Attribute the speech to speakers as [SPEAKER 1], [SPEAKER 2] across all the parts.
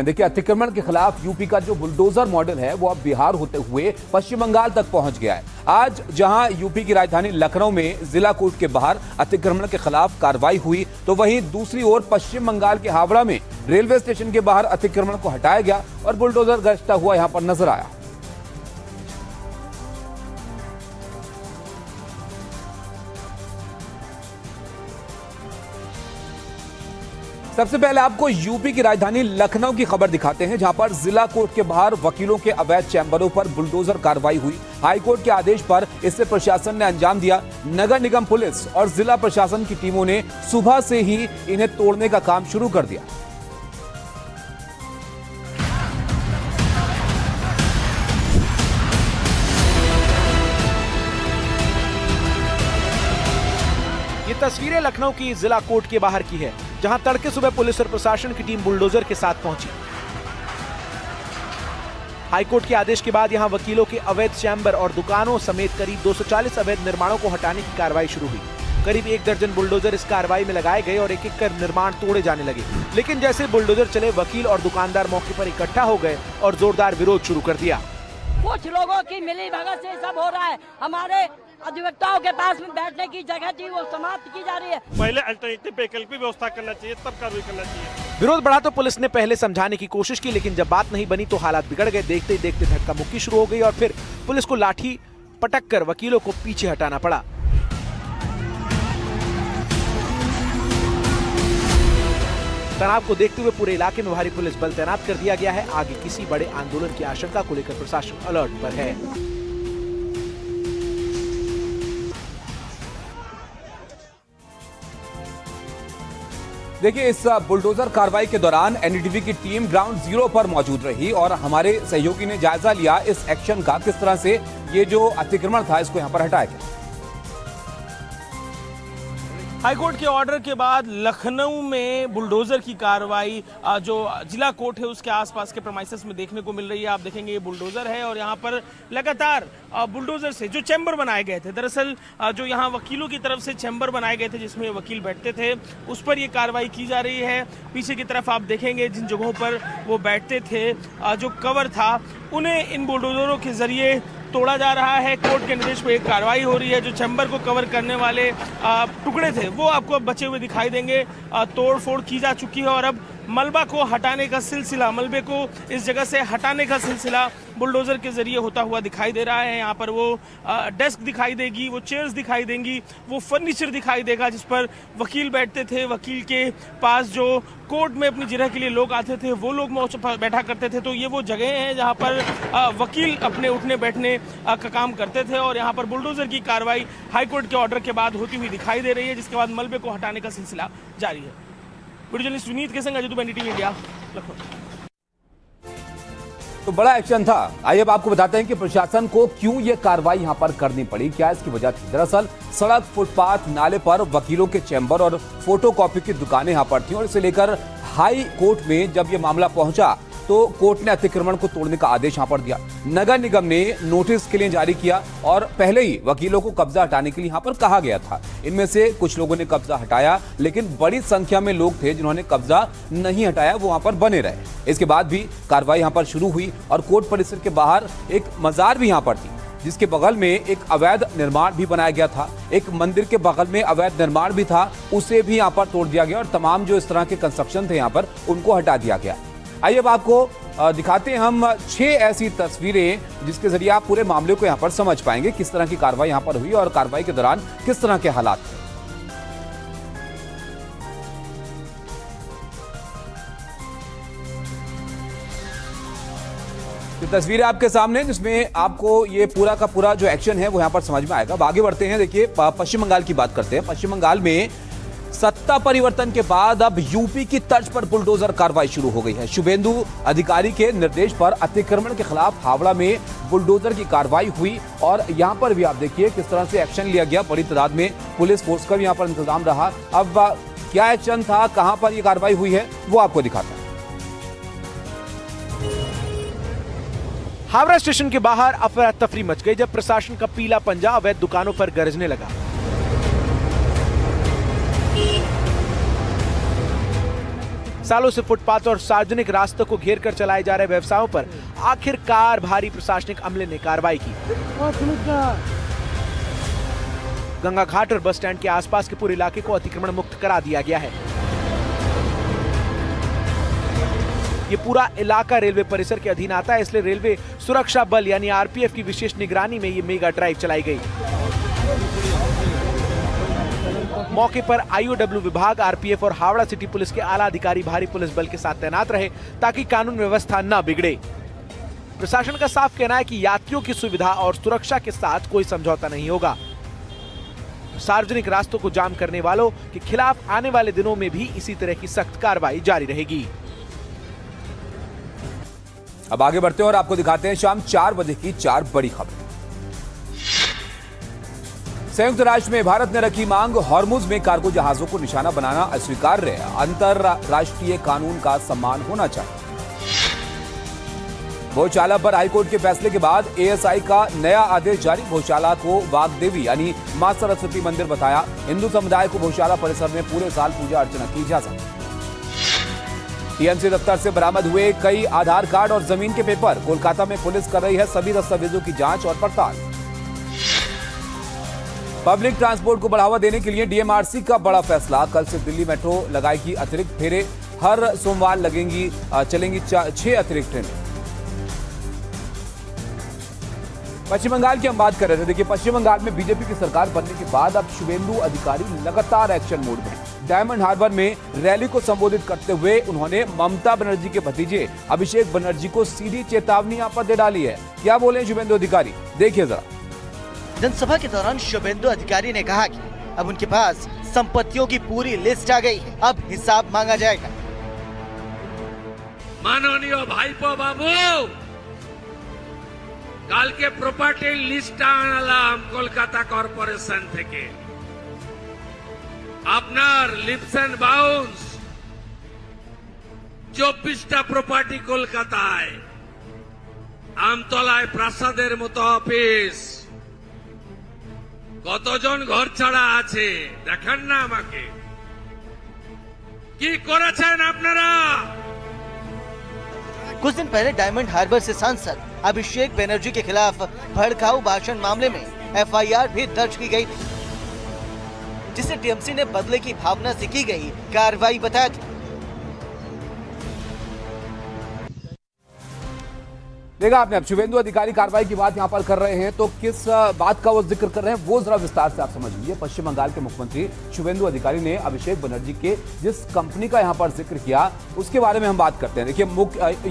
[SPEAKER 1] देखिए, अतिक्रमण के खिलाफ यूपी का जो बुलडोजर मॉडल है वो अब बिहार होते हुए पश्चिम बंगाल तक पहुंच गया है। आज जहां यूपी की राजधानी लखनऊ में जिला कोर्ट के बाहर अतिक्रमण के खिलाफ कार्रवाई हुई, तो वहीं दूसरी ओर पश्चिम बंगाल के हावड़ा में रेलवे स्टेशन के बाहर अतिक्रमण को हटाया गया और बुलडोजर गश्ता हुआ यहां पर नजर आया। सबसे पहले आपको यूपी की राजधानी लखनऊ की खबर दिखाते हैं, जहां पर जिला कोर्ट के बाहर वकीलों के अवैध चैंबरों पर बुलडोजर कार्रवाई हुई। हाईकोर्ट के आदेश पर इससे प्रशासन ने अंजाम दिया। नगर निगम पुलिस और जिला प्रशासन की टीमों ने सुबह से ही इन्हें तोड़ने का काम शुरू कर दिया।
[SPEAKER 2] ये तस्वीरें लखनऊ की जिला कोर्ट के बाहर की है, जहां तड़के सुबह पुलिस और प्रशासन की टीम बुलडोजर के साथ पहुंची। हाईकोर्ट के आदेश के बाद यहां वकीलों के अवैध चैम्बर और दुकानों समेत करीब 240 अवैध निर्माणों को हटाने की कार्रवाई शुरू हुई। करीब 1 दर्जन बुलडोजर इस कार्रवाई में लगाए गए और एक एक कर निर्माण तोड़े जाने लगे। लेकिन जैसे बुलडोजर चले, वकील और दुकानदार मौके पर इकट्ठा हो गए और जोरदार विरोध शुरू कर दिया।
[SPEAKER 3] कुछ लोगों की मिली भगत से सब हो रहा है। हमारे अधिवक्ताओं के पास में बैठने की जगह थी, वो समाप्त की जा रही है।
[SPEAKER 4] पहले अल्टरनेटिव वैकल्पिक व्यवस्था करना चाहिए, तब कार्रवाई करना चाहिए।
[SPEAKER 2] विरोध बढ़ा तो पुलिस ने पहले समझाने की कोशिश की, लेकिन जब बात नहीं बनी तो हालात बिगड़ गए। देखते ही देखते धक्का मुक्की शुरू हो गई और फिर पुलिस को लाठी पटक कर वकीलों को पीछे हटाना पड़ा। तनाव को देखते हुए पूरे इलाके में भारी पुलिस बल तैनात कर दिया गया है। आगे किसी बड़े आंदोलन की आशंका को लेकर प्रशासन अलर्ट पर है।
[SPEAKER 1] देखिए, इस बुलडोजर कार्रवाई के दौरान एनडीटीवी की टीम ग्राउंड जीरो पर मौजूद रही और हमारे सहयोगी ने जायजा लिया इस एक्शन का, किस तरह से ये जो अतिक्रमण था इसको यहां पर हटाया गया।
[SPEAKER 4] हाईकोर्ट के ऑर्डर के बाद लखनऊ में बुलडोजर की कार्रवाई जो जिला कोर्ट है उसके आसपास के प्रेमाइसेस में देखने को मिल रही है। आप देखेंगे ये बुलडोजर है और यहाँ पर लगातार बुलडोजर से जो चैम्बर बनाए गए थे, दरअसल जो यहाँ वकीलों की तरफ से चैम्बर बनाए गए थे जिसमें वकील बैठते थे, उस पर ये कार्रवाई की जा रही है। पीछे की तरफ आप देखेंगे जिन जगहों पर वो बैठते थे, जो कवर था, उन्हें इन बुलडोजरों के जरिए तोड़ा जा रहा है। कोर्ट के निर्देश पर एक कार्रवाई हो रही है। जो चैम्बर को कवर करने वाले टुकड़े थे वो आपको अब बचे हुए दिखाई देंगे। तोड़ फोड़ की जा चुकी है और अब मलबा को हटाने का सिलसिला, मलबे को इस जगह से हटाने का सिलसिला बुलडोजर के जरिए होता हुआ दिखाई दे रहा है। यहाँ पर वो डेस्क दिखाई देगी, वो चेयर्स दिखाई देंगी, वो फर्नीचर दिखाई देगा जिस पर वकील बैठते थे। वकील के पास जो कोर्ट में अपनी जगह के लिए लोग आते थे वो लोग बैठा करते थे। तो ये वो जगह हैं जहाँ पर वकील अपने उठने बैठने का काम करते थे और यहाँ पर बुलडोजर की कार्रवाई हाईकोर्ट के ऑर्डर के बाद होती हुई दिखाई दे रही है, जिसके बाद मलबे को हटाने का सिलसिला जारी है। वीडियो जर्नलिस्ट विनीत के संग अजय दुबे, एनडीटीवी इंडिया, लखनऊ।
[SPEAKER 1] तो बड़ा एक्शन था। आइए अब आपको बताते हैं कि प्रशासन को क्यों यह कार्रवाई यहां पर करनी पड़ी, क्या इसकी वजह थी। दरअसल सड़क, फुटपाथ, नाले पर वकीलों के चैम्बर और फोटोकॉपी की दुकानें यहां पर थी और इसे लेकर हाई कोर्ट में जब यह मामला पहुंचा तो कोर्ट ने अतिक्रमण को तोड़ने का आदेश यहां पर दिया। नगर निगम ने नोटिस के लिए जारी किया और पहले ही वकीलों को कब्जा हटाने के लिए यहां पर कहा गया था। इनमें से कुछ लोगों ने कब्जा हटाया, लेकिन बड़ी संख्या में लोग थे जिन्होंने कब्जा नहीं हटाया, वो वहां पर बने रहे। इसके बाद भी कार्रवाई यहां पर शुरू हुई और कोर्ट परिसर के बाहर एक मजार भी यहां पर थी, जिसके बगल में एक अवैध निर्माण भी बनाया गया था। एक मंदिर के बगल में अवैध निर्माण भी था, उसे भी यहां पर तोड़ दिया गया और तमाम जो इस तरह के कंस्ट्रक्शन थे यहां पर उनको हटा दिया गया। आइए अब आपको दिखाते हैं हम 6 ऐसी तस्वीरें जिसके जरिए आप पूरे मामले को यहां पर समझ पाएंगे, किस तरह की कार्रवाई यहां पर हुई और कार्रवाई के दौरान किस तरह के हालात थे। तस्वीरें आपके सामने, जिसमें आपको ये पूरा का पूरा जो एक्शन है वो यहां पर समझ में आएगा। अब आगे बढ़ते हैं। देखिए, पश्चिम बंगाल की बात करते हैं। पश्चिम बंगाल में सत्ता परिवर्तन के बाद अब यूपी की तर्ज पर बुलडोजर कार्रवाई शुरू हो गई है। शुभेंदु अधिकारी के निर्देश पर अतिक्रमण के खिलाफ हावड़ा में बुलडोजर की कार्रवाई हुई और यहां पर भी आप देखिए किस तरह से एक्शन लिया गया। बड़ी तादाद में पुलिस फोर्स का भी यहां पर इंतजाम रहा। अब क्या एक्शन था, कहां पर यह कार्रवाई हुई है, वो आपको दिखाता है।
[SPEAKER 2] हावड़ा स्टेशन के बाहर अफरा तफरी मच गई जब प्रशासन का पीला पंजा अवैध दुकानों पर गरजने लगा। सालों से फुटपाथ और सार्वजनिक रास्तों को घेर कर चलाए जा रहे व्यवसायों पर आखिरकार भारी प्रशासनिक अमले ने कार्रवाई की। गंगा घाट और बस स्टैंड के आसपास के पूरे इलाके को अतिक्रमण मुक्त करा दिया गया है। ये पूरा इलाका रेलवे परिसर के अधीन आता है, इसलिए रेलवे सुरक्षा बल यानी आरपीएफ की विशेष निगरानी में ये मेगा ड्राइव चलाई गई। मौके पर आईओडब्ल्यू विभाग, आरपीएफ और हावड़ा सिटी पुलिस के आला अधिकारी भारी पुलिस बल के साथ तैनात रहे ताकि कानून व्यवस्था न बिगड़े। प्रशासन का साफ कहना है कि यात्रियों की सुविधा और सुरक्षा के साथ कोई समझौता नहीं होगा। सार्वजनिक रास्तों को जाम करने वालों के खिलाफ आने वाले दिनों में भी इसी तरह की सख्त कार्रवाई जारी रहेगी।
[SPEAKER 1] अब आगे बढ़ते हैं और आपको दिखाते हैं शाम 4 बजे की 4 बड़ी खबरें। संयुक्त राष्ट्र में भारत ने रखी मांग, हॉर्मुज में कार्गो जहाजों को निशाना बनाना अस्वीकार्य है, अंतरराष्ट्रीय कानून का सम्मान होना चाहिए। गौशाला पर हाईकोर्ट के फैसले के बाद एएसआई का नया आदेश जारी, गौशाला को वाग्देवी यानी मां सरस्वती मंदिर बताया। हिंदू समुदाय को गौशाला परिसर में पूरे साल पूजा अर्चना की जा सकती है। टीएमसी दफ्तर से बरामद हुए कई आधार कार्ड और जमीन के पेपर, कोलकाता में पुलिस कर रही है सभी दस्तावेजों की जांच और पड़ताल। पब्लिक ट्रांसपोर्ट को बढ़ावा देने के लिए डीएमआरसी का बड़ा फैसला, कल से दिल्ली मेट्रो लगाएगी अतिरिक्त फेरे, हर सोमवार चलेंगी 6 अतिरिक्त ट्रेनें। पश्चिम बंगाल की हम बात कर रहे थे। देखिए, पश्चिम बंगाल में बीजेपी की सरकार बनने के बाद अब शुभेंदु अधिकारी लगातार एक्शन मोड में। डायमंड हार्बर में रैली को संबोधित करते हुए उन्होंने ममता बनर्जी के भतीजे अभिषेक बनर्जी को सीधी चेतावनी यहां पर दे डाली है। क्या बोले शुभेंदु अधिकारी, देखिए जरा।
[SPEAKER 5] जनसभा के दौरान शुभेंदु अधिकारी ने कहा कि अब उनके पास संपत्तियों की पूरी लिस्ट आ गई है, अब हिसाब मांगा जाएगा।
[SPEAKER 6] माननीय भाईपो बाबू, কালকে প্রপার্টি লিস্ট আনলাম কলকাতা কর্পোরেশন থেকে। আপনার লিপস এন্ড বাউন্স 24টা প্রপার্টি কলকাতায়, আমতলায় প্রাসাদের মতো অফিস, কতজন ঘর ছাড়া আছে দেখান না আমাকে, কি করেছেন আপনারা?
[SPEAKER 5] कुछ दिन पहले डायमंड हार्बर से सांसद अभिषेक बनर्जी के खिलाफ भड़काऊ भाषण मामले में एफआईआर भी दर्ज की गई थी, जिसे टीएमसी ने बदले की भावना से की गई कार्रवाई बताया था।
[SPEAKER 1] देखा आपने, अब शुभेंदु अधिकारी कार्रवाई की बात यहां पर कर रहे हैं, तो किस बात का वो जिक्र कर रहे हैं वो जरा विस्तार से आप समझ लीजिए। पश्चिम बंगाल के मुख्यमंत्री शुभेंदु अधिकारी ने अभिषेक बनर्जी के जिस कंपनी का यहां पर जिक्र किया उसके बारे में हम बात करते हैं। देखिए,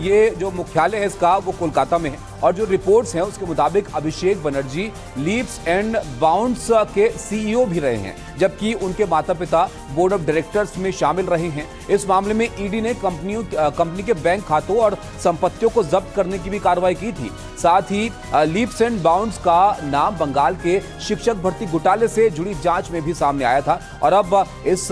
[SPEAKER 1] ये जो मुख्यालय है इसका वो कोलकाता में है और जो रिपोर्ट्स हैं उसके मुताबिक Abhishek Banerjee leaps and bounds के सीईओ भी रहे हैं, जबकि उनके माता पिता बोर्ड ऑफ डायरेक्टर्स में शामिल रहे हैं। इस मामले में ईडी ने कंपनी के बैंक खातों और संपत्तियों को जब्त करने की भी कार्रवाई की थी। साथ ही लीप्स एंड बाउंड्स का नाम बंगाल के शिक्षक भर्ती घोटाले से जुड़ी जांच में भी सामने आया था और अब इस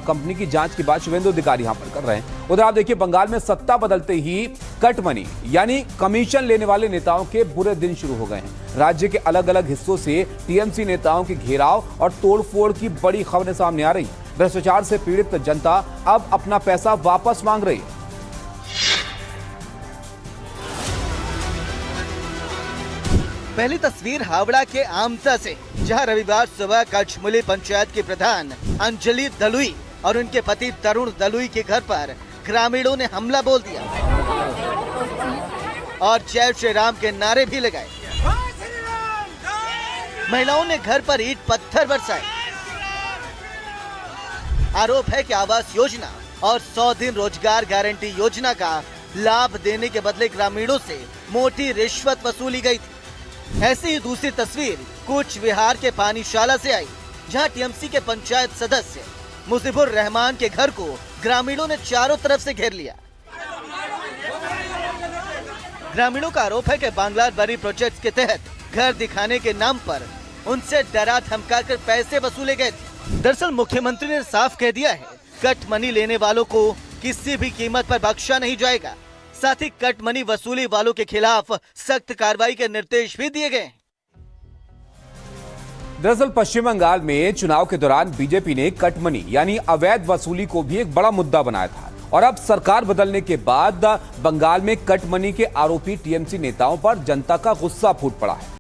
[SPEAKER 1] कंपनी की जांच की बात शुभेंदु अधिकारी यहां पर कर रहे हैं। उधर आप देखिए, बंगाल में सत्ता बदलते ही कट मनी यानी कमीशन लेने वाले नेताओं के बुरे दिन शुरू हो गए हैं। राज्य के अलग अलग हिस्सों से टीएमसी नेताओं के घेराव और तोड़फोड़ की बड़ी खबरें सामने आ रही। भ्रष्टाचार से पीड़ित जनता अब अपना पैसा वापस मांग रही है।
[SPEAKER 5] पहली तस्वीर हावड़ा के आमता से, जहां रविवार सुबह कचमुली पंचायत के प्रधान अंजलि दलुई और उनके पति तरुण दलुई के घर पर ग्रामीणों ने हमला बोल दिया और जय श्री राम के नारे भी लगाए। महिलाओं ने घर पर ईंट पत्थर बरसाए। आरोप है कि आवास योजना और 100 दिन रोजगार गारंटी योजना का लाभ देने के बदले ग्रामीणों से मोटी रिश्वत वसूली गई थी। ऐसी ही दूसरी तस्वीर कूच विहार के पानीशाला से आई, जहां टीएमसी के पंचायत सदस्य मुजीबुर रहमान के घर को ग्रामीणों ने चारों तरफ से घेर लिया। ग्रामीणों का आरोप है कि बांग्ला बरी प्रोजेक्ट के तहत घर दिखाने के नाम पर उनसे डरा धमका कर पैसे वसूले गए थे। दरअसल मुख्यमंत्री ने साफ कह दिया है, कट मनी लेने वालों को किसी भी कीमत पर बख्शा नहीं जाएगा। साथ ही कट मनी वसूली वालों के खिलाफ सख्त कार्रवाई के निर्देश भी दिए गए।
[SPEAKER 1] दरअसल पश्चिम बंगाल में चुनाव के दौरान बीजेपी ने कट मनी यानी अवैध वसूली को भी एक बड़ा मुद्दा बनाया था और अब सरकार बदलने के बाद बंगाल में कट मनी के आरोपी टीएमसी नेताओं पर जनता का गुस्सा फूट पड़ा है।